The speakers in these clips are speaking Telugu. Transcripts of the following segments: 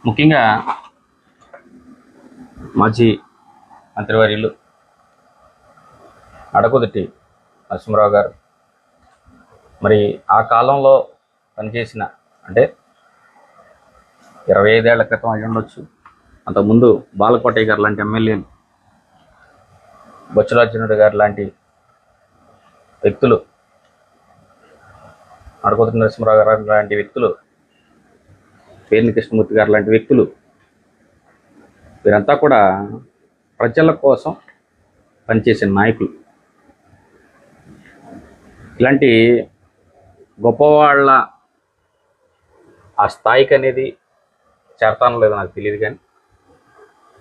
ముఖ్యంగా మాజీ మంత్రివర్యులు అడకుదుటి నరసింహరావు గారు మరి ఆ కాలంలో పనిచేసిన అంటే 25 ఏళ్ల క్రితం అయి ఉండొచ్చు. అంతకుముందు బాలకోటయ్య గారు లాంటి ఎమ్మెల్యేలు, బొచ్చలార్జునుడు గారు లాంటి వ్యక్తులు, అడకుదుటి నరసింహరావు గారు లాంటి వ్యక్తులు, పేర్ని కృష్ణమూర్తి గారు లాంటి వ్యక్తులు, వీరంతా కూడా ప్రజల కోసం పనిచేసిన నాయకులు. ఇలాంటి గొప్పవాళ్ళ ఆ స్థాయికి అనేది చేరతానో లేదో నాకు తెలియదు, కానీ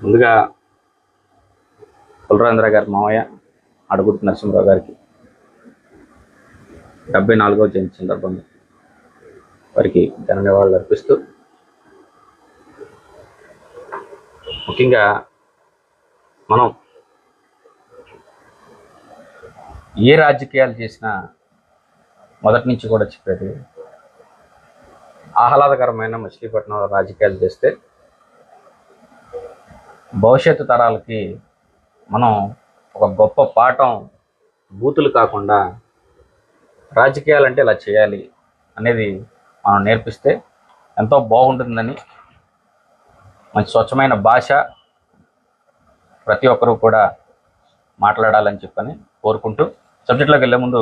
ముందుగా కులరాంధ్ర గారి మావయ్య అడకుదుటి నరసింహరావు గారికి 74వ జయంతి సందర్భంగా వారికి ఘన నివాళులు అర్పిస్తూ, ముఖ్యంగా మనం ఏ రాజకీయాలు చేసినా మొదటి నుంచి కూడా చెప్పేది, ఆహ్లాదకరమైన మచిలీపట్నంలో రాజకీయాలు చేస్తే భవిష్యత్తు తరాలకి మనం ఒక గొప్ప పాఠం, బూతులు కాకుండా రాజకీయాలు అంటే ఇలా చేయాలి అనేది మనం నేర్పిస్తే ఎంతో బాగుంటుందని, మంచి స్వచ్ఛమైన భాష ప్రతి ఒక్కరూ కూడా మాట్లాడాలని చెప్పని కోరుకుంటూ, సబ్జెక్టులోకి వెళ్ళే ముందు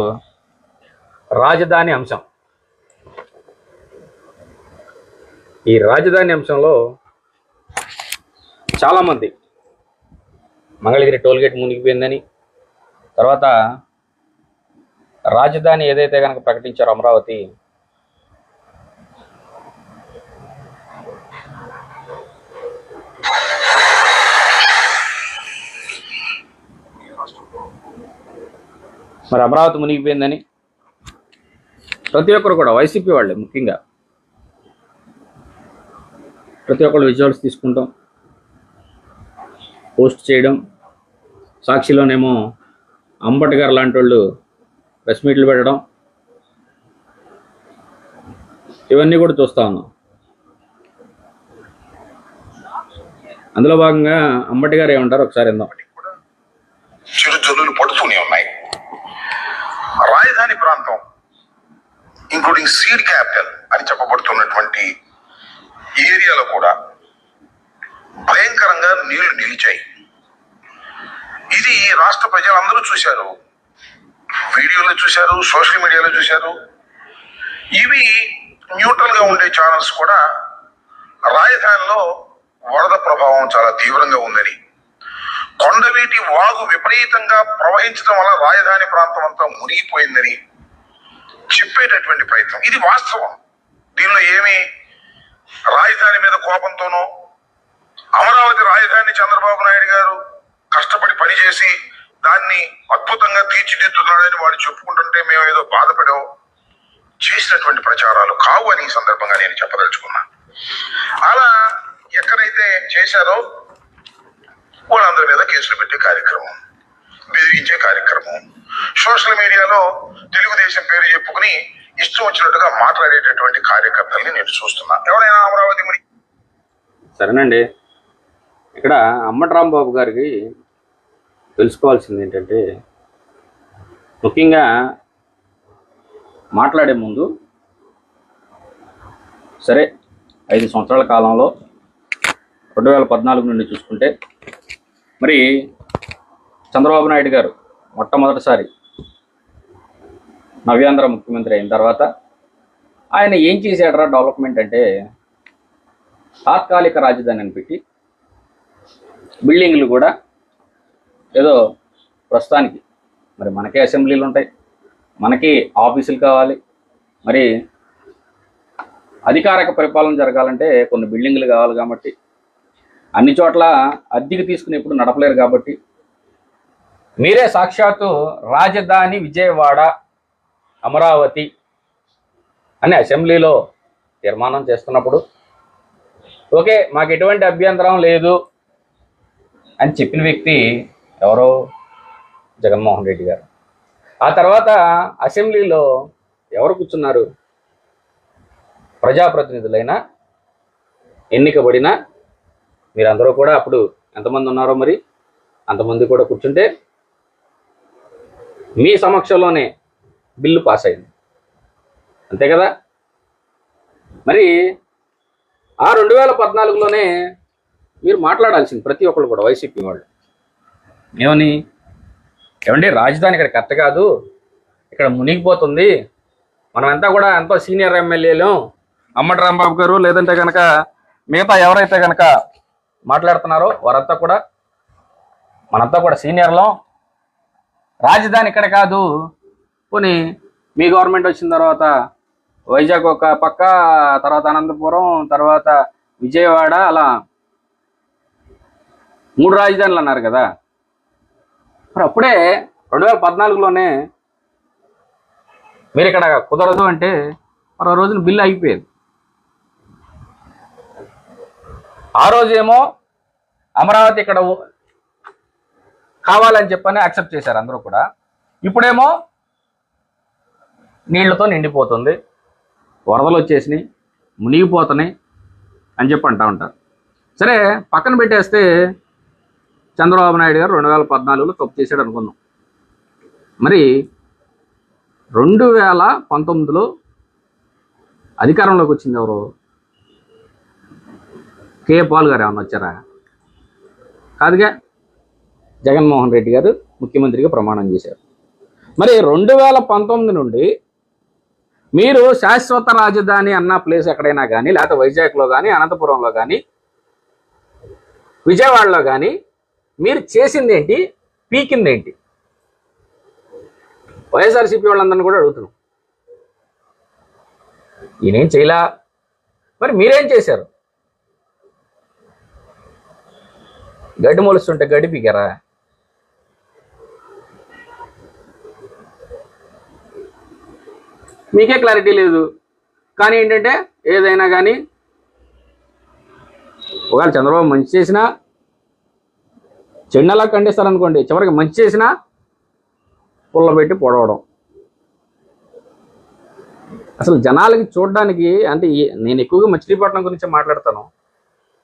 రాజధాని అంశం. ఈ రాజధాని అంశంలో చాలామంది మంగళగిరి టోల్గేట్ మునిగిపోయిందని, తర్వాత రాజధాని ఏదైతే కనుక ప్రకటించారో అమరావతి, మరి అమరావతి మునిగిపోయిందని ప్రతి ఒక్కరు కూడా, వైసీపీ వాళ్ళే ముఖ్యంగా, ప్రతి ఒక్కరు విజువల్స్ తీసుకుంటాం, పోస్ట్ చేయడం, సాక్షిలోనేమో అంబటి గారు లాంటి వాళ్ళు ప్రెస్ మీట్లు పెట్టడం, ఇవన్నీ కూడా చూస్తూ ఉన్నాం. అందులో భాగంగా అంబటి గారు ఏమంటారు ఒకసారి విందాం. చిరుజల్లులు పడుతూనే ఉన్నాయి. రాజధాని ప్రాంతం ఇంక్లూడింగ్ సీడ్ క్యాపిటల్ అని చెప్పబడుతున్నటువంటి ఏరియాలో కూడా భయంకరంగా నీళ్లు నిలిచాయి. ఇది రాష్ట్ర ప్రజలందరూ చూశారు, వీడియోలో చూశారు, సోషల్ మీడియాలో చూశారు. ఇవి న్యూట్రల్ గా ఉండే ఛానల్స్ కూడా రాజధానిలో వరద ప్రభావం చాలా తీవ్రంగా ఉందని, కొండవీటి వాగు విపరీతంగా ప్రవహించడం వల్ల రాజధాని ప్రాంతం అంతా మునిగిపోయిందని చెప్పేటటువంటి ప్రయత్నం. ఇది వాస్తవం. దీనిలో ఏమి రాజధాని మీద కోపంతోనో, అమరావతి రాజధాని చంద్రబాబు నాయుడు గారు కష్టపడి పనిచేసి దాన్ని అద్భుతంగా తీర్చిదిద్దుతున్నాడని వాడు చెప్పుకుంటుంటే మేము ఏదో బాధపడో చేసినటువంటి ప్రచారాలు కావు అని ఈ సందర్భంగా నేను చెప్పదలుచుకున్నా. అలా ఎక్కడైతే చేశారో వాళ్ళందరి మీద కేసులు పెట్టే కార్యక్రమం, బెదిరించే కార్యక్రమం, సోషల్ మీడియాలో తెలుగుదేశం పేరు చెప్పుకుని ఇష్టం వచ్చినట్టుగా మాట్లాడేటటువంటి కార్యకర్తల్ని నేను చూస్తున్నా. ఎవరైనా అమరావతి మరి సరేనండి, ఇక్కడ అంబటి రాంబాబు గారికి తెలుసుకోవాల్సింది ఏంటంటే, ముఖ్యంగా మాట్లాడే ముందు సరే 5 సంవత్సరాల కాలంలో 2014 నుండి చూసుకుంటే మరి చంద్రబాబు నాయుడు గారు మొట్టమొదటిసారి నవ్యాంధ్ర ముఖ్యమంత్రి అయిన తర్వాత ఆయన ఏం చేశాడరా డెవలప్మెంట్ అంటే, తాత్కాలిక రాజధాని అని పెట్టి బిల్డింగ్లు కూడా ఏదో ప్రస్తుతానికి మరి మనకే అసెంబ్లీలు ఉంటాయి, మనకి ఆఫీసులు కావాలి, మరి అధికారిక పరిపాలన జరగాలంటే కొన్ని బిల్డింగ్లు కావాలి, కాబట్టి అన్ని చోట్ల అద్దెకి తీసుకుని ఎప్పుడు నడపలేరు, కాబట్టి మీరే సాక్షాత్తు రాజధాని విజయవాడ అమరావతి అని అసెంబ్లీలో తీర్మానం చేస్తున్నప్పుడు ఓకే మాకు ఎటువంటి అభ్యంతరం లేదు అని చెప్పిన వ్యక్తి ఎవరో జగన్మోహన్ రెడ్డి గారు. ఆ తర్వాత అసెంబ్లీలో ఎవరు కూర్చున్నారు? ప్రజాప్రతినిధులైన ఎన్నికబడినా మీరందరూ కూడా అప్పుడు ఎంతమంది ఉన్నారో మరి అంతమంది కూడా కూర్చుంటే మీ సమక్షంలోనే బిల్లు పాస్ అయింది, అంతే కదా. మరి ఆ 2014లోనే మీరు మాట్లాడాల్సింది ప్రతి ఒక్కరు కూడా, వైసీపీ వాళ్ళు ఏమండి రాజధాని ఇక్కడ కరెక్ట్ కాదు, ఇక్కడ మునిగిపోతుంది, మనం అంతా కూడా ఎంతో సీనియర్ ఎమ్మెల్యేలు అమ్మటి రాంబాబు గారు లేదంటే కనుక మిగతా ఎవరైతే కనుక మాట్లాడుతున్నారో వారంతా కూడా మనంతా కూడా సీనియర్లో, రాజధాని ఇక్కడ కాదు, పోనీ మీ గవర్నమెంట్ వచ్చిన తర్వాత వైజాగ్ ఒక పక్క, తర్వాత అనంతపురం, తర్వాత విజయవాడ, అలా 3 రాజధానులు అన్నారు కదా. మరి అప్పుడే 2014లోనే మీరు ఇక్కడ కుదరదు అంటే మరో రోజున బిల్లు అయిపోయేది. ఆ రోజేమో అమరావతి ఇక్కడ కావాలని చెప్పని యాక్సెప్ట్ చేశారు అందరూ కూడా. ఇప్పుడేమో నీళ్లతో నిండిపోతుంది, వరదలు వచ్చేసినాయి, మునిగిపోతున్నాయి అని చెప్పి అంటూ ఉంటారు. సరే పక్కన పెట్టేస్తే చంద్రబాబు నాయుడు గారు 2014లో తప్పు చేశాడు అనుకుందాం. మరి 2019లో అధికారంలోకి వచ్చింది ఎవరు? కే పాల్ గారు ఏమన్నా వచ్చారా? కాదుగా, జగన్మోహన్ రెడ్డి గారు ముఖ్యమంత్రిగా ప్రమాణం చేశారు. మరి 2019 నుండి మీరు శాశ్వత రాజధాని అన్న ప్లేస్ ఎక్కడైనా కానీ, లేకపోతే వైజాగ్లో కానీ, అనంతపురంలో కానీ, విజయవాడలో కానీ మీరు చేసింది ఏంటి, పీకింది ఏంటి? వైఎస్ఆర్సీపీ వాళ్ళందరినీ కూడా అడుగుతున్నాం. ఈయనేం చేయలా, మరి మీరేం చేశారు? గడ్డి మొలుస్తుంటే గడ్డి పీకారా? మీకే క్లారిటీ లేదు. కానీ ఏంటంటే ఏదైనా కానీ ఒకవేళ చంద్రబాబు మంచి చేసినా చెన్నలా ఖండిస్తారనుకోండి, చివరికి మంచి చేసినా పుల్లబెట్టి పొడవడం. అసలు జనాలకి చూడడానికి అంటే నేను ఎక్కువగా మచిలీపట్నం గురించి మాట్లాడతాను,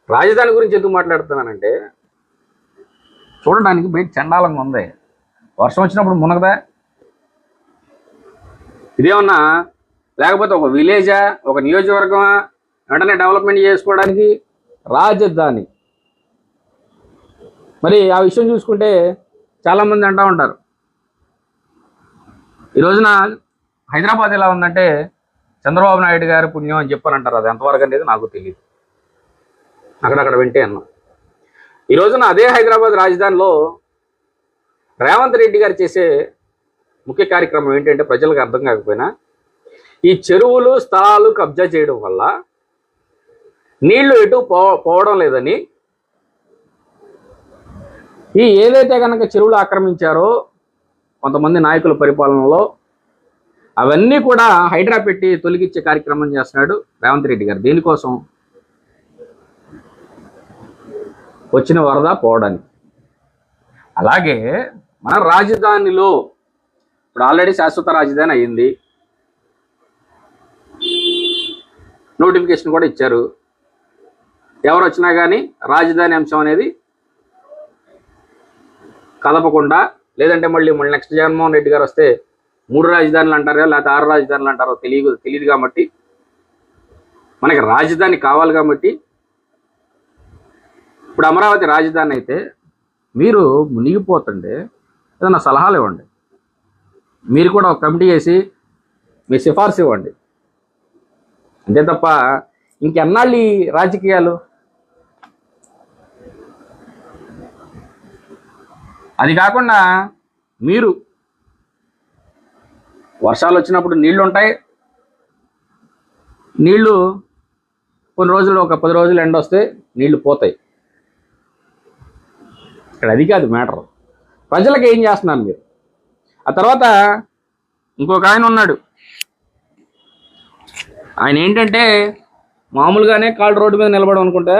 రాజధాని గురించి ఎందుకు మాట్లాడుతున్నానంటే చూడడానికి బయట చండాలంగా ఉంది. వర్షం వచ్చినప్పుడు మునగదా? ఇదేమన్నా లేకపోతే ఒక విలేజా, ఒక నియోజకవర్గమా వెంటనే డెవలప్మెంట్ చేసుకోవడానికి రాజధాని. మరి ఆ విషయం చూసుకుంటే చాలామంది అంటూ ఉంటారు, ఈ రోజున హైదరాబాద్ ఎలా ఉందంటే చంద్రబాబు నాయుడు గారి పుణ్యం అని చెప్పారంటారు. అది ఎంతవరకు అనేది నాకు తెలియదు, అక్కడక్కడ వింటే అన్నా. ఈ రోజున అదే హైదరాబాద్ రాజధానిలో రేవంత్ రెడ్డి గారు చేసే ముఖ్య కార్యక్రమం ఏంటంటే ప్రజలకు అర్థం కాకపోయినా ఈ చెరువులు స్థలాలు కబ్జా చేయడం వల్ల నీళ్లు ఎటు పోవడం లేదని, ఈ ఏదైతే కనుక చెరువులు ఆక్రమించారో కొంతమంది నాయకుల పరిపాలనలో అవన్నీ కూడా హైడ్రా పెట్టి తొలగించే కార్యక్రమం చేస్తున్నాడు రేవంత్ రెడ్డి గారు. దేనికోసం? వచ్చిన వరద పోవడానికి. అలాగే మన రాజధానిలో ఇప్పుడు ఆల్రెడీ శాశ్వత రాజధాని అయ్యింది, నోటిఫికేషన్ కూడా ఇచ్చారు. ఎవరు వచ్చినా కానీ రాజధాని అంశం అనేది కదపకుండా, లేదంటే మళ్ళీ నెక్స్ట్ జగన్మోహన్ రెడ్డి గారు వస్తే 3 రాజధానులు అంటారో లేకపోతే 6 రాజధానులు అంటారో తెలియదు కాబట్టి మనకి రాజధాని కావాలి కాబట్టి ఇప్పుడు అమరావతి రాజధాని అయితే మీరు మునిగిపోతుండే ఏదైనా సలహాలు ఇవ్వండి, మీరు కూడా ఒక కమిటీ వేసి మీ సిఫార్సు ఇవ్వండి. అంతే తప్ప ఇంకెన్నాళ్ళు ఈ రాజకీయాలు? అది కాకుండా మీరు వర్షాలు వచ్చినప్పుడు నీళ్లు ఉంటాయి, నీళ్లు కొన్ని రోజులు ఒక 10 రోజులు ఎండ వస్తే నీళ్లు పోతాయి. ఇక్కడ అది కాదు మ్యాటర్. ప్రజలకు ఏం చేస్తున్నారు మీరు? ఆ తర్వాత ఇంకొక ఆయన ఉన్నాడు, ఆయన ఏంటంటే మామూలుగానే కాళ్ళు రోడ్డు మీద నిలబడం అనుకుంటే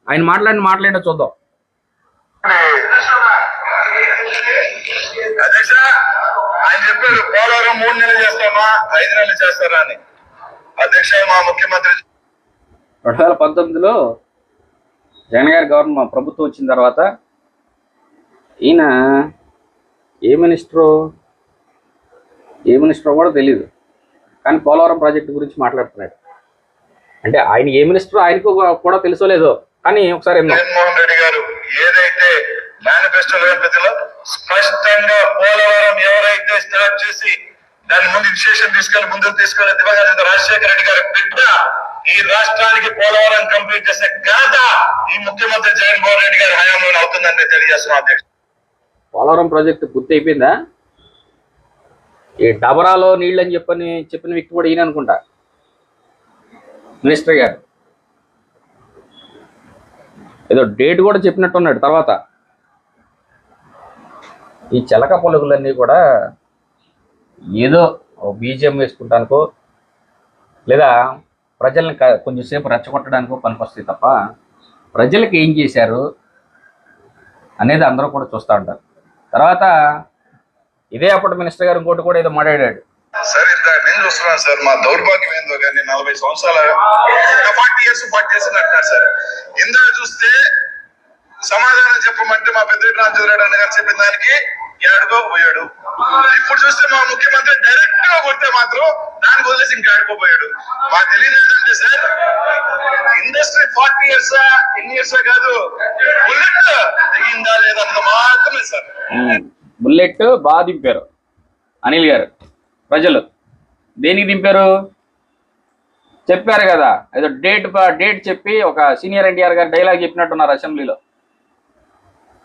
ఆయన మాట్లాడిన చూద్దాం. అధ్యక్ష, ఆయన చెప్పారు పోలవరం 3 నెలలు చేస్తామా 5 నెలలు చేస్తారా అని. అధ్యక్ష, మా ముఖ్యమంత్రి 2019లో జగన్ గారి గవర్నమెంట్ ప్రభుత్వం వచ్చిన తర్వాత ఈయన ఏ మినిస్టరో కూడా తెలియదు, కానీ పోలవరం ప్రాజెక్టు గురించి మాట్లాడుతున్నాడు. అంటే ఆయన ఏ మినిస్టర్ ఆయనకు కూడా తెలుసో లేదో, కానీ ఒకసారి జగన్మోహన్ రెడ్డి గారు ఏదైతే మేనిఫెస్టో ప్రతిలో స్పష్టంగా పోలవరం ఎవరైతే స్టార్ట్ చేసి దాని ముందు ఇనిషియేషన్ తీసుకెళ్లి ముందుకు తీసుకెళ్లి దివంగత రాజశేఖర రెడ్డి గారి బిడ్డ ఈ రాష్ట్రానికి పోలవరం కంప్లీట్ చేసే ఘనత ఈ ముఖ్యమంత్రి జగన్మోహన్ రెడ్డి గారి హయాంలో అవుతుందని తెలియజేస్తున్నాం అధ్యక్షుడు. పోలవరం ప్రాజెక్టు పూర్తి అయిపోయిందా? ఈ డబరాలో నీళ్ళు అని చెప్పిన వ్యక్తి కూడా ఈయన అనుకుంటా, మినిస్టర్ గారు. ఏదో డేట్ కూడా చెప్పినట్టున్నాడు. తర్వాత ఈ చిలక పొలుగులన్నీ కూడా ఏదో బీజిఎం వేసుకుంటానికో లేదా ప్రజల్ని కొంచెం సేపు రెచ్చగొట్టడానికో పనికొస్తాయి తప్ప ప్రజలకు ఏం చేశారు అనేది అందరూ కూడా చూస్తూ ఉంటారు. తర్వాత ఇదే అప్పుడు మినిస్టర్ గారు ఇంకోటి కూడా ఏదో మాట్లాడాడు. సార్ ఇందాక నేను చూస్తున్నాను సార్, మా దౌర్భాగ్యం ఏందో కానీ 40 సంవత్సరాల 40 years అంటున్నారు సార్. ఇందాక చూస్తే సమాధానం చెప్పమంటే మా పెద్ద రామచంద్రరావు అన్న గారు చెప్పిన దానికి ఏడుకో పోయాడు. ఇప్పుడు చూస్తే మా ముఖ్యమంత్రి డైరెక్ట్ గా కొడితే మాత్రం దానికి వదిలేసి ఇంకా ఆడుకోపోయాడు. మా తెలియదు ఏంటంటే సార్, ఇండస్ట్రీ 40 years ఎన్ని ఇయర్స్ కాదు, బుల్లెట్ దిగిందా లేదన్నది మాత్రమే సార్. బుల్లెట్ బాగా దింపారు అనిల్ గారు. ప్రజలు దేనికి దింపారు చెప్పారు కదా, ఏదో డేట్ చెప్పి ఒక సీనియర్ ఎన్టీఆర్ గారు డైలాగ్ చెప్పినట్టున్నారు అసెంబ్లీలో.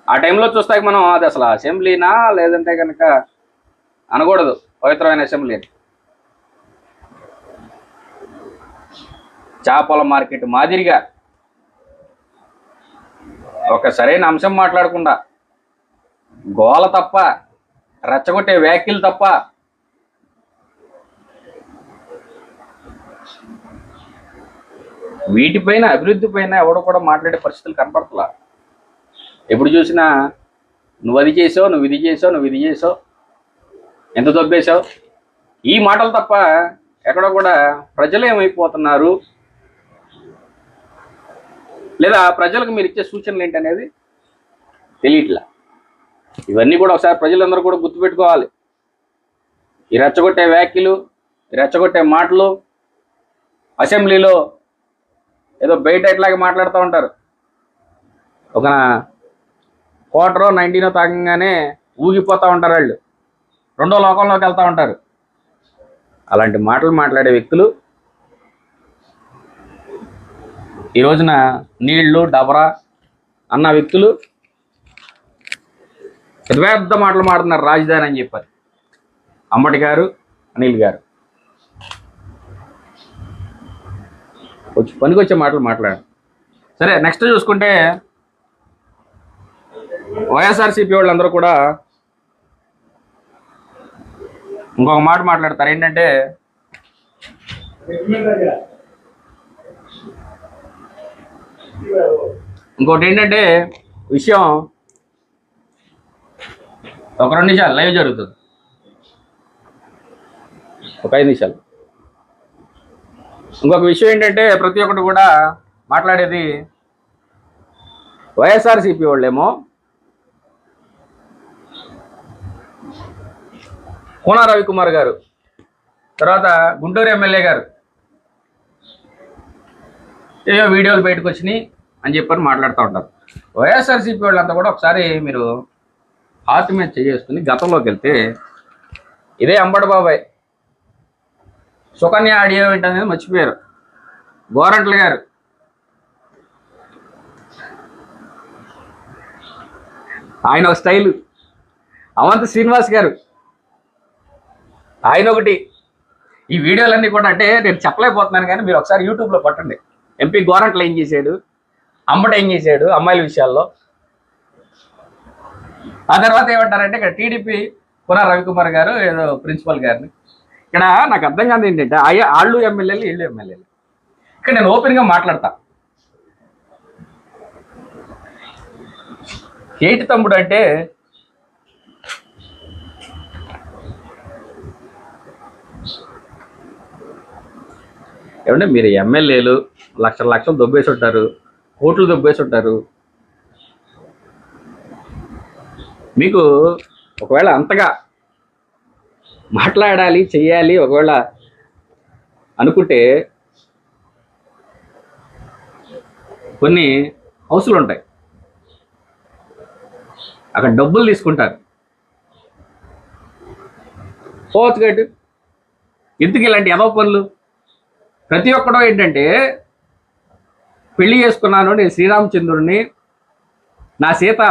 ఆ టైంలో చూస్తాక మనం అది అసలు అసెంబ్లీనా లేదంటే కనుక అనకూడదు పవిత్రమైన అసెంబ్లీ అని. చేపల మార్కెట్ మాదిరిగా ఒక సరైన అంశం మాట్లాడకుండా గోల తప్ప, రెచ్చగొట్టే వ్యాఖ్యలు తప్ప వీటిపైన అభివృద్ధి పైన ఎవడో కూడా మాట్లాడే పరిస్థితులు కనపడతలా. ఎప్పుడు చూసినా నువ్వు అది చేసావు, నువ్వు ఇది చేసావు, నువ్వు ఇది చేసావు, ఎంత దొబ్బేశావు, ఈ మాటలు తప్ప ఎక్కడ కూడా ప్రజలు ఏమైపోతున్నారు లేదా ప్రజలకు మీరు ఇచ్చే సూచనలు ఏంటనేది తెలియట్లా. ఇవన్నీ కూడా ఒకసారి ప్రజలందరూ కూడా గుర్తుపెట్టుకోవాలి. ఈ రెచ్చగొట్టే వ్యాఖ్యలు, ఈ రెచ్చగొట్టే మాటలు అసెంబ్లీలో ఏదో బయట ఇట్లాగే మాట్లాడుతూ ఉంటారు. ఒక క్వార్టరో 19 తాగంగానే ఊగిపోతూ ఉంటారు వాళ్ళు, రెండో లోకంలోకి వెళ్తూ ఉంటారు. అలాంటి మాటలు మాట్లాడే వ్యక్తులు ఈ రోజున నీళ్లు డబరా అన్న వ్యక్తులు పెద్ద మాటలు మాడుతున్నారు రాజధాని అని చెప్పారు అంబటి గారు, అనిల్ గారు. పనికొచ్చే మాటలు మాట్లాడారు. సరే, నెక్స్ట్ చూసుకుంటే వైఎస్ఆర్సీపీ వాళ్ళందరూ కూడా ఇంకొక మాట మాట్లాడతారు. ఏంటంటే ఇంకోటి ఏంటంటే విషయం ఒక 2 నిమిషాలు లైవ్ జరుగుతుంది, ఒక 5 నిమిషాలు. ఇంకొక విషయం ఏంటంటే ప్రతి ఒక్కటి కూడా మాట్లాడేది వైఎస్ఆర్సీపీ వాళ్ళేమో కోన రవికుమార్ గారు, తర్వాత గుంటూరు ఎమ్మెల్యే గారు ఏవో వీడియోలు బయటకు వచ్చినాయి అని చెప్పని మాట్లాడుతూ ఉంటారు. వైఎస్ఆర్సీపీ వాళ్ళంతా కూడా ఒకసారి మీరు హార్ట్ మీద చేసుకుని గతంలోకి వెళ్తే ఇదే అంబటి బాబాయ్ సుకన్య ఆడియో ఏంటనేది మర్చిపోయారు. గోరంట్ల గారు, ఆయన ఒక స్టైలు. అవంతి శ్రీనివాస్ గారు, ఆయన ఒకటి. ఈ వీడియోలన్నీ కూడా అంటే నేను చెప్పలేకపోతున్నాను, కానీ మీరు ఒకసారి యూట్యూబ్లో పట్టండి. ఎంపీ గోరంట్ల ఏం చేశాడు, అంబటి ఏం చేశాడు అమ్మాయిల విషయాల్లో. ఆ తర్వాత ఏమంటారంటే ఇక్కడ టీడీపీ కోన రవికుమార్ గారు ఏదో ప్రిన్సిపల్ గారిని. ఇక్కడ నాకు అర్థం కాదు ఏంటంటే వాళ్ళు ఎమ్మెల్యేలు, వీళ్ళు ఎమ్మెల్యేలు. ఇక్కడ నేను ఓపెన్గా మాట్లాడతా. ఏంటి తమ్ముడు అంటే ఏమంటే మీరు ఎమ్మెల్యేలు లక్షలు దొబ్బేసి ఉంటారు, కోట్లు దొబ్బేసి ఉంటారు. మీకు ఒకవేళ అంతగా మాట్లాడాలి చెయ్యాలి ఒకవేళ అనుకుంటే కొన్ని హౌసులు ఉంటాయి, అక్కడ డబ్బులు తీసుకుంటారు. పోవచ్చు గట్టు. ఎందుకు ఇలాంటి ఎదవ పనులు? ప్రతి ఒక్కడో ఏంటంటే, పెళ్లి చేసుకున్నాను నేను శ్రీరామచంద్రుడిని, నా సీత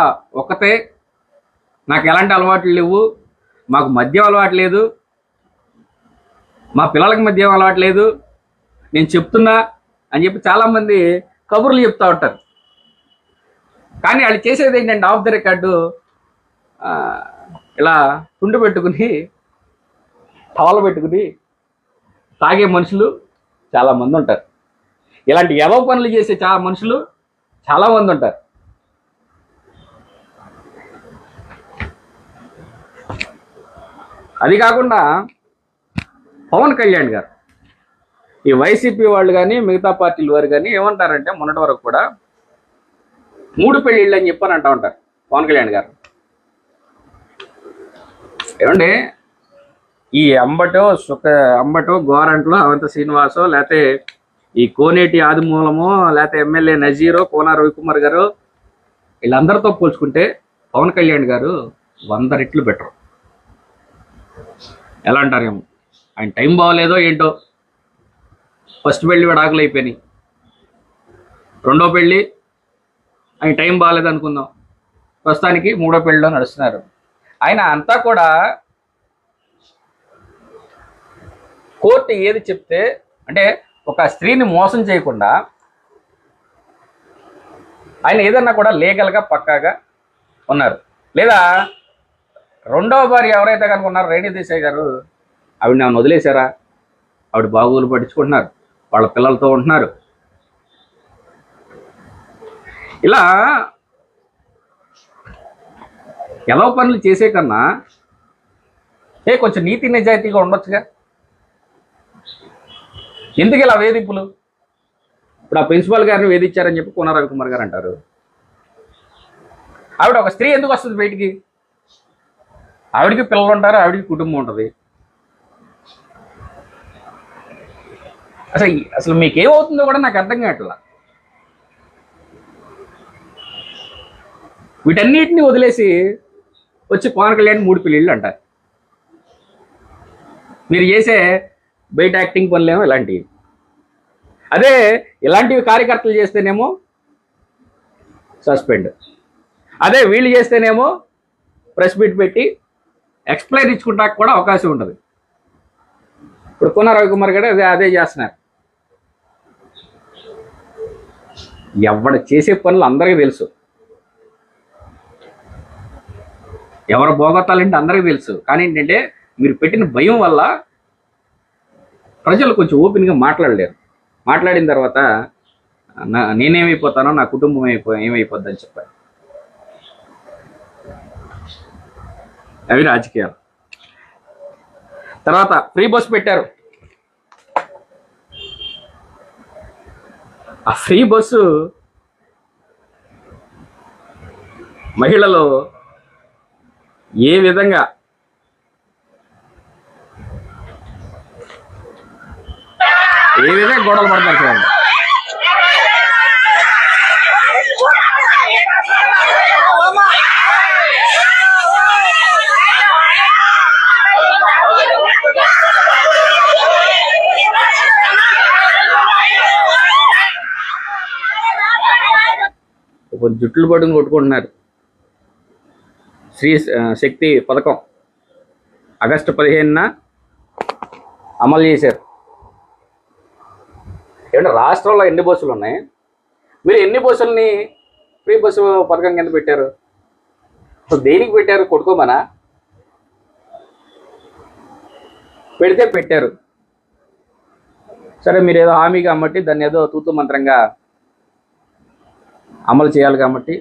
ఒక్కతే, నాకు ఎలాంటి అలవాట్లు లేవు, మాకు మద్యం అలవాటు లేదు, మా పిల్లలకి మద్యం అలవాటు లేదు, నేను చెప్తున్నా అని చెప్పి చాలామంది కబుర్లు చెప్తూ ఉంటారు. కానీ వాళ్ళు చేసేది ఏంటంటే ఆఫ్ ద రికార్డు ఇలా తుండు పెట్టుకుని టవల్ పెట్టుకుని తాగే మనుషులు చాలామంది ఉంటారు. ఇలాంటి ఎదవ పనులు చేసే మనుషులు చాలామంది ఉంటారు. అది కాకుండా పవన్ కళ్యాణ్ గారు, ఈ వైసీపీ వాళ్ళు కానీ మిగతా పార్టీల వారు కానీ ఏమంటారంటే, మొన్నటి వరకు కూడా 3 పెళ్ళిళ్ళు అని చెప్పని అంటూ ఉంటారు పవన్ కళ్యాణ్ గారు. ఏమండి, ఈ అంబటో గోరంట్లో అవంత శ్రీనివాసో, లేకపోతే ఈ కోనేటి ఆదిమూలమో, లేకపోతే ఎమ్మెల్యే నజీరో, కోన రవికుమార్ గారు, వీళ్ళందరితో పోల్చుకుంటే పవన్ కళ్యాణ్ గారు 100 రెట్లు బెటర్. ఎలా అంటారేమో, ఆయన టైం బాగోలేదో ఏంటో, ఫస్ట్ పెళ్ళి విడాకులు అయిపోయినాయి, రెండో పెళ్ళి ఆయన టైం బాగాలేదు అనుకుందాం, ప్రస్తుతానికి 3వ పెళ్ళిలో నడుస్తున్నారు. ఆయన అంతా కూడా కోర్టు ఏది చెప్తే, అంటే ఒక స్త్రీని మోసం చేయకుండా ఆయన ఏదన్నా కూడా లీగల్గా పక్కాగా ఉన్నారు. లేదా రెండవ భార్య ఎవరైతే కనుక ఉన్నారో రేణు దేశాయ్ గారు, ఆవిడని ఏమైనా వదిలేశారా? ఆవిడ బాగోగులు పట్టించుకుంటున్నారు, వాళ్ళ పిల్లలతో ఉంటున్నారు. ఇలా ఎలా పనులు చేసే కన్నా కొంచెం నీతి నిజాయితీగా ఉండొచ్చుగా. ఎందుకు ఇలా వేధింపులు? ఇప్పుడు ఆ ప్రిన్సిపాల్ గారిని వేధించారని చెప్పి కోన రవికుమార్ గారు అంటారు. ఆవిడ ఒక స్త్రీ ఎందుకు వస్తుంది బయటికి? ఆవిడికి పిల్లలు ఉంటారు, ఆవిడికి కుటుంబం ఉంటుంది. అసలు మీకేమవుతుందో కూడా నాకు అర్థం కావట్లా. వీటన్నిటిని వదిలేసి వచ్చి పవన్ కళ్యాణ్ 3 పెళ్ళిళ్ళు అంటారు. మీరు చేసే బయట యాక్టింగ్ పనులేమో ఇలాంటివి. అదే ఇలాంటివి కార్యకర్తలు చేస్తేనేమో సస్పెండ్, అదే వీళ్ళు చేస్తేనేమో ప్రెస్ మీట్ పెట్టి ఎక్స్ప్లెయిన్ ఇచ్చుకుంటా కూడా అవకాశం ఉంటుంది. ఇప్పుడు కోన రవికుమార్ గారు అదే చేస్తున్నారు. ఎవడు చేసే పనులు అందరికీ తెలుసు, ఎవరు బోగొత్తాలంటే అందరికీ తెలుసు. కానీ ఏంటంటే, మీరు పెట్టిన భయం వల్ల ప్రజలు కొంచెం ఓపెన్గా మాట్లాడలేరు. మాట్లాడిన తర్వాత నేనేమైపోతానో, నా కుటుంబం ఏమైపోద్దని చెప్పారు. అవి రాజకీయాలు. తర్వాత ఫ్రీ బస్సు పెట్టారు. ఆ ఫ్రీ బస్సు మహిళలు ఏ విధంగా గొడవలు పడతారు చూడండి. జుట్లు పట్టుకుని కొట్టుకుంటున్నారు. శ్రీ శక్తి పథకం ఆగస్టు 15న అమలు చేశారు. ఏమంటే రాష్ట్రంలో ఎన్ని బస్సులు ఉన్నాయి? మీరు ఎన్ని బస్సులని ఫ్రీ బస్సు పథకం కింద పెట్టారు? దేనికి పెట్టారు? కొట్టుకోమనా? పెడితే పెట్టారు. సరే, మీరు ఏదో హామీగా అమ్మటి దాన్ని ఏదో తూతు మంత్రంగా అమలు చేయాలి కాబట్టి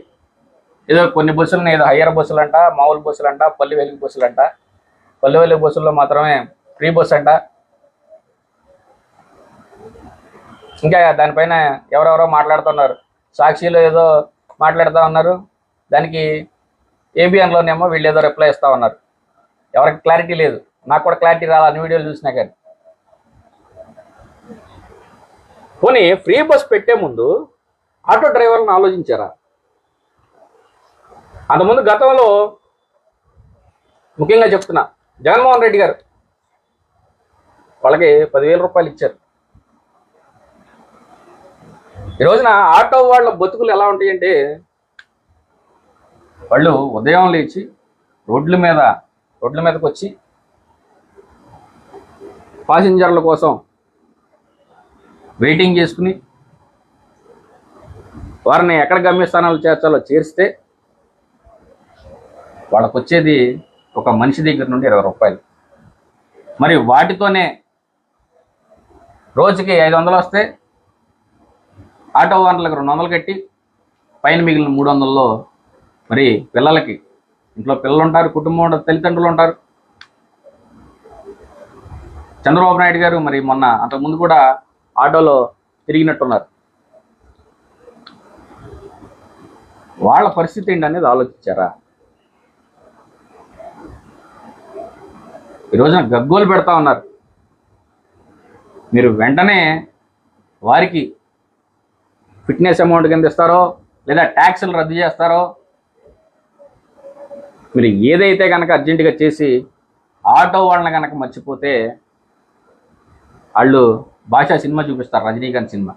ఏదో కొన్ని బస్సులని ఏదో హయ్యర్ బస్సులు అంట, మామూలు బస్సులు అంట, పల్లి వెలుగు బస్సులు అంట, పల్లి వెలుగు బస్సుల్లో మాత్రమే ఫ్రీ బస్సు అంట. ఇంకా దానిపైన ఎవరెవరో మాట్లాడుతున్నారు. సాక్షిలో ఏదో మాట్లాడుతూ ఉన్నారు, దానికి ఏబిఎన్లోనేమో వీళ్ళు ఏదో రిప్లై ఇస్తూ ఉన్నారు. ఎవరికి క్లారిటీ లేదు. నాకు కూడా క్లారిటీ రాలి అన్ని వీడియోలు చూసినా కానీ. పోనీ ఫ్రీ బస్ పెట్టే ముందు ఆటో డ్రైవర్లను ఆలోచించారా? అంతకుముందు గతంలో ముఖ్యంగా చెప్తున్నా, జగన్మోహన్ రెడ్డి గారు వాళ్ళకి 10,000 రూపాయలు ఇచ్చారు. ఈ రోజున ఆటో వాళ్ళ బతుకులు ఎలా ఉంటాయంటే, వాళ్ళు ఉదయం లేచి రోడ్ల మీదకి వచ్చి పాసింజర్ల కోసం వెయిటింగ్ చేసుకుని వారిని ఎక్కడ గమ్యస్థానాలు చేర్చాలో చేరిస్తే వాళ్ళకు వచ్చేది ఒక మనిషి దగ్గర నుండి 20 రూపాయలు. మరి వాటితోనే రోజుకి 500 వస్తే ఆటో ఓనర్లకు 200 కట్టి పైన మిగిలిన 300లో మరి పిల్లలకి, ఇంట్లో పిల్లలు ఉంటారు, కుటుంబం ఉంటారు, తల్లిదండ్రులు ఉంటారు. చంద్రబాబు నాయుడు గారు మరి మొన్న అంతకుముందు కూడా ఆటోలో తిరిగినట్టున్నారు. వాళ్ళ పరిస్థితి ఏంటి అనేది ఆలోచించారా? ఈ రోజున గగ్గోలు పెడతా ఉన్నారు. మీరు వెంటనే వారికి ఫిట్నెస్ అమౌంట్ కింద ఇస్తారో లేదా ట్యాక్సులు రద్దు చేస్తారో, మీరు ఏదైతే కనుక అర్జెంటుగా చేసి ఆటో వాళ్ళని కనుక మర్చిపోతే వాళ్ళు భాషా సినిమా చూపిస్తారు, రజనీకాంత్ సినిమా.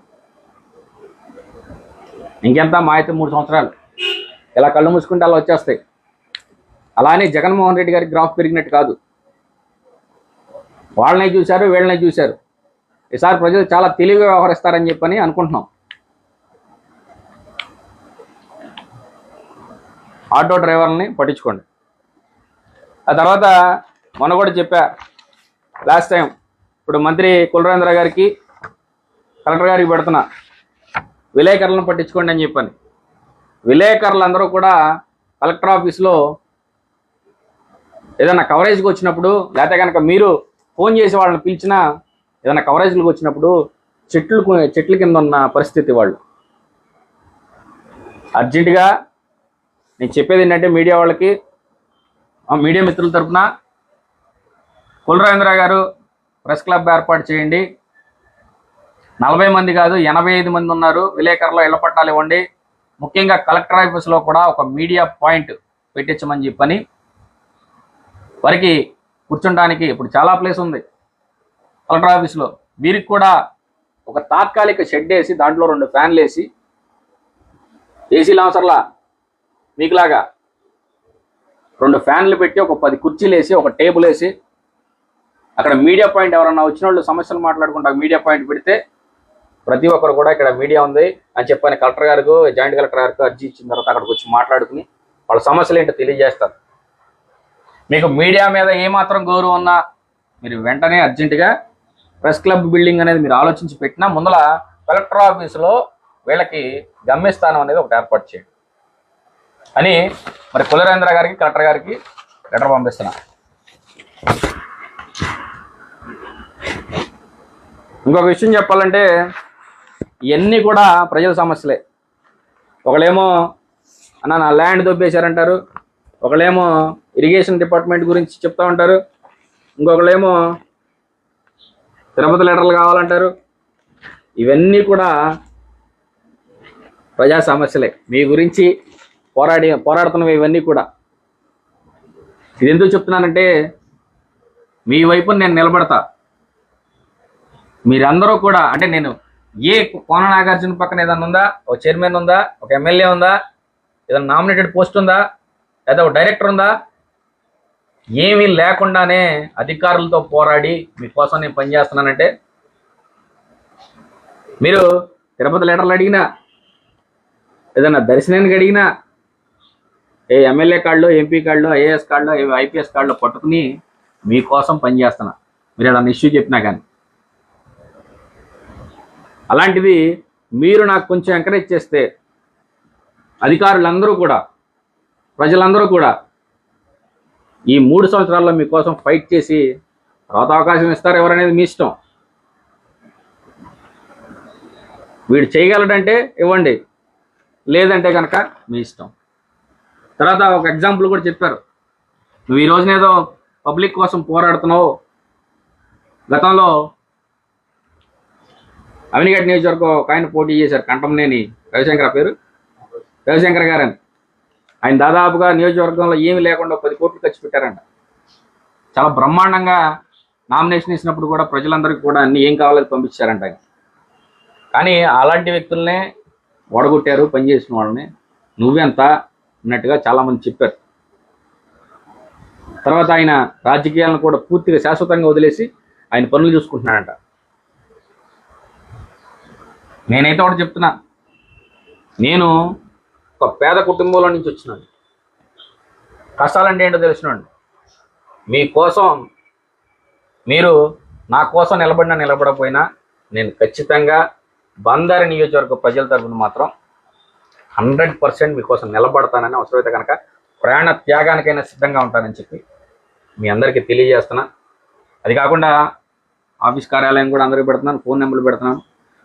ఇంకెంత మా అయితే 3 సంవత్సరాలు ఇలా కళ్ళు మూసుకుంటే అలా వచ్చేస్తాయి. అలానే జగన్మోహన్ రెడ్డి గారికి గ్రాఫ్ పెరిగినట్టు కాదు. వాళ్ళని చూశారు, వీళ్ళని చూశారు. ఈసారి ప్రజలు చాలా తెలివిగా వ్యవహరిస్తారని చెప్పని అనుకుంటున్నాం. ఆటో డ్రైవర్లని పట్టించుకోండి. ఆ తర్వాత మొన్న కూడా చెప్పా లాస్ట్ టైం, ఇప్పుడు మంత్రి కులరేంద్ర గారికి, కలెక్టర్ గారికి పెడుతున్నా, విలేకరులను పట్టించుకోండి అని చెప్పని. విలేకరులందరూ కూడా కలెక్టర్ ఆఫీస్లో ఏదైనా కవరేజ్కి వచ్చినప్పుడు, లేకపోతే కనుక మీరు ఫోన్ చేసి వాళ్ళని పిలిచినా ఏదైనా కవరేజ్లకు వచ్చినప్పుడు చెట్ల కింద ఉన్న పరిస్థితి వాళ్ళు. అర్జెంటుగా నేను చెప్పేది ఏంటంటే మీడియా వాళ్ళకి, మీడియా మిత్రుల తరఫున కులరేంద్ర గారు ప్రెస్ క్లబ్ ఏర్పాటు చేయండి. 40 మంది కాదు 85 మంది ఉన్నారు, విలేకరులో ఇళ్ల పట్టాలు ఇవ్వండి. ముఖ్యంగా కలెక్టర్ ఆఫీస్లో కూడా ఒక మీడియా పాయింట్ పెట్టించమని చెప్పని, వారికి కూర్చుంటానికి ఇప్పుడు చాలా ప్లేస్ ఉంది కలెక్టర్ ఆఫీస్లో. వీరికి కూడా ఒక తాత్కాలిక షెడ్ వేసి దాంట్లో 2 ఫ్యాన్లు వేసి, ఏసీలు అవసరంలా, మీకులాగా 2 ఫ్యాన్లు పెట్టి ఒక 10 కుర్చీలు వేసి ఒక టేబుల్ వేసి అక్కడ మీడియా పాయింట్, ఎవరన్నా వచ్చిన వాళ్ళు సమస్యలు మాట్లాడుకుంటా మీడియా పాయింట్ పెడితే ప్రతి ఒక్కరు కూడా ఇక్కడ మీడియా ఉంది అని చెప్పని కలెక్టర్ గారికి, జాయింట్ కలెక్టర్ గారికి అర్జీ ఇచ్చిన తర్వాత అక్కడికి వచ్చి మాట్లాడుకుని వాళ్ళ సమస్యలు ఏంటో తెలియజేస్తారు. మీకు మీడియా మీద ఏమాత్రం గౌరవం ఉన్నా మీరు వెంటనే అర్జెంటుగా ప్రెస్ క్లబ్ బిల్డింగ్ అనేది మీరు ఆలోచించి పెట్టినా ముందల కలెక్టర్ ఆఫీసులో వీళ్ళకి గమ్యస్థానం అనేది ఒకటి ఏర్పాటు చేయండి అని మరి కులరేంద్ర గారికి, కలెక్టర్ గారికి లెటర్ పంపిస్తున్నా. ఇంకొక విషయం చెప్పాలంటే, ఇవన్నీ కూడా ప్రజల సమస్యలే. ఒకళ్ళేమో అన్న నా ల్యాండ్ దొబ్బేశారంటారు, ఒకళ్ళేమో ఇరిగేషన్ డిపార్ట్మెంట్ గురించి చెప్తా ఉంటారు, ఇంకొకళ్ళేమో తిరుపతి లెటర్లు కావాలంటారు. ఇవన్నీ కూడా ప్రజా సమస్యలే. మీ గురించి పోరాడుతున్నవి ఇవన్నీ కూడా. ఇది ఎందుకు చెప్తున్నానంటే, మీ వైపు నేను నిలబడతా. మీరందరూ కూడా, అంటే నేను ఏ కోన నాగార్జున పక్కన ఏదన్నా ఉందా, ఒక చైర్మన్ ఉందా, ఒక ఎమ్మెల్యే ఉందా, ఏదైనా నామినేటెడ్ పోస్ట్ ఉందా, లేదా ఒక డైరెక్టర్ ఉందా, ఏమీ లేకుండానే అధికారులతో పోరాడి మీకోసం నేను పనిచేస్తున్నానంటే, మీరు తిరుపతి లెటర్లు అడిగినా, ఏదైనా దర్శనానికి అడిగినా, ఏ ఎమ్మెల్యే కార్డులో, ఎంపీ కార్డులో, ఐఏఎస్ కార్డులో, ఐపీఎస్ కార్డులో పట్టుకుని మీకోసం పనిచేస్తున్నా. మీరు ఏదన్నా ఇష్యూ చెప్పినా కానీ. అలాంటిది మీరు నాకు కొంచెం ఎంకరేజ్ చేస్తే అధికారులందరూ కూడా, ప్రజలందరూ కూడా ఈ 3 సంవత్సరాల్లో మీకోసం ఫైట్ చేసి తర్వాత అవకాశం ఇస్తారు ఎవరనేది మీ ఇష్టం. వీడు చేయగలడంటే ఇవ్వండి, లేదంటే కనుక మీ ఇష్టం. తర్వాత ఒక ఎగ్జాంపుల్ కూడా చెప్పారు, నువ్వు ఈ రోజున ఏదో పబ్లిక్ కోసం పోరాడుతున్నావు, గతంలో అవినిగడ్డ నియోజకవర్గం ఒక ఆయన పోటీ చేశారు, కంటంనేని రవిశంకర్ పేరు రవిశంకర్ గారని. ఆయన దాదాపుగా నియోజకవర్గంలో ఏమీ లేకుండా 10 కోట్లు ఖర్చు పెట్టారంట. చాలా బ్రహ్మాండంగా నామినేషన్ ఇచ్చినప్పుడు కూడా ప్రజలందరికీ కూడా అన్ని ఏం కావాలో పంపించారంట ఆయన. కానీ అలాంటి వ్యక్తులనే ఓడగొట్టారు, పనిచేసిన వాళ్ళని. నువ్వెంత అన్నట్టుగా చాలామంది చెప్పారు. తర్వాత ఆయన రాజకీయాలను కూడా పూర్తిగా శాశ్వతంగా వదిలేసి ఆయన పనులు చూసుకుంటున్నాడంట. నేనైతే ఒకటి చెప్తున్నా, నేను ఒక పేద కుటుంబంలో నుంచి వచ్చినాను. కష్టాలంటే ఏంటో తెలిసినండి. మీకోసం, మీరు నా కోసం నిలబడినా నిలబడకపోయినా నేను ఖచ్చితంగా బందర్ నియోజకవర్గ ప్రజల తరఫున మాత్రం 100% మీకోసం నిలబడతానని, అవసరమైతే కనుక ప్రాణ త్యాగానికైనా సిద్ధంగా ఉంటానని చెప్పి మీ అందరికీ తెలియజేస్తున్నా. అది కాకుండా ఆఫీస్ కార్యాలయం కూడా అందరికీ పెడుతున్నాను, ఫోన్ నెంబర్లు పెడుతున్నాను.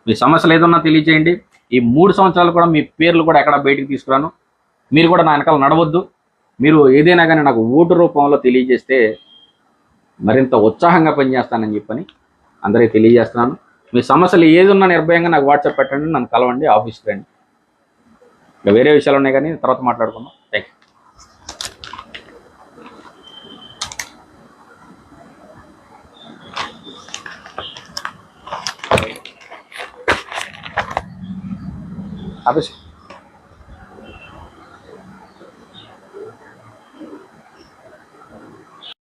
మీ సమస్యలు ఏదన్నా తెలియజేయండి. ఈ 3 సంవత్సరాలు కూడా మీ పేర్లు కూడా ఎక్కడ బయటికి తీసుకురాను. మీరు కూడా నా వెనకాల నడవద్దు. మీరు ఏదైనా కానీ నాకు ఓటు రూపంలో తెలియజేస్తే మరింత ఉత్సాహంగా పనిచేస్తానని చెప్పని అందరికీ తెలియజేస్తున్నాను. మీ సమస్యలు ఏదున్నా నిర్భయంగా నాకు వాట్సాప్ పెట్టండి, నన్ను కలవండి, ఆఫీస్కి రండి. ఇంకా వేరే విషయాలు ఉన్నాయి కానీ తర్వాత మాట్లాడుకుందాం. Thank you. ఆఫీస్